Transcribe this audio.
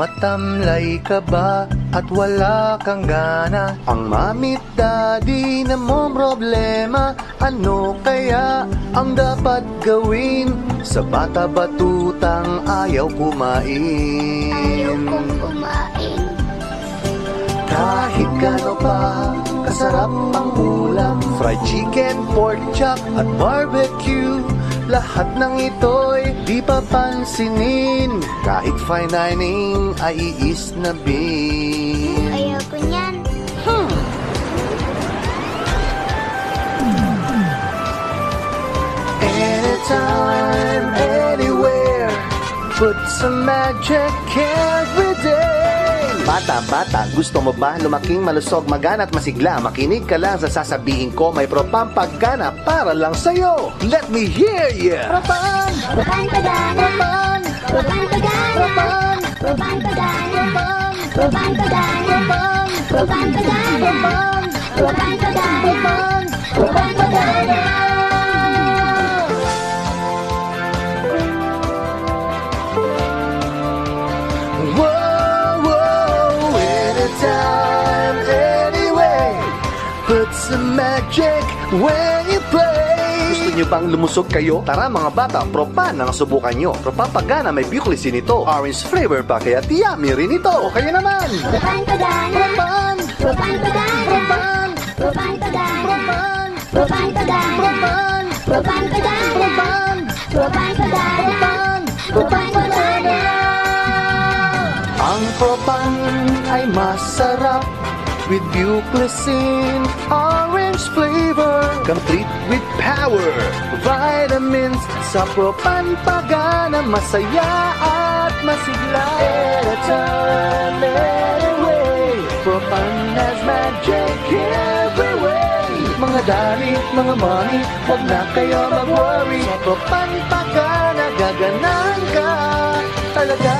Matamlay ka ba at wala kang gana? Ang mamit daddy na mong problema, ano kaya ang dapat gawin? Sa bata batutang ayaw kumain. Ayaw kong kumain. Kahit gano pa kasarap ang ulam, fried chicken, pork chop at barbecue, lahat ng ito'y di papansinin. Kahit fine dining ay iisnabin. Ayaw ko niyan. Anytime, anywhere, put some magic every day. Bata, gusto mo ba lumaking malusog, magana at masigla? Makinig ka lang sa sasabihin ko, may propampagana para lang sa'yo. Let me hear ya! Propan pagana. Propan pagana. Propan pagana. Propan pagana. Propan pagana. Propan pagana. Propan pagana. Put some magic when you play. Gusto nyo bang lumusog kayo? Tara mga bata, Propan ang subukan nyo. Propapagana may bucolisin ito. Orange flavor pa kaya yummy rin ito. O kayo naman. Propan pagana. Propan. Propan pagana. Propan. Propan pagana. Propan. Propan pagana. Propan. Propan pagana. Propan. Propan pagana. Propan pagana. Ang Propan ay masarap with bucolisin, orange flavor, complete with power, vitamins. Sa Propan pagana, masaya at masigla. Anytime, anyway, Propan has magic every way. Mga daddy, mga mommy, huwag na kayo mag-worry. Sa Propan pagana, gaganan ka talaga.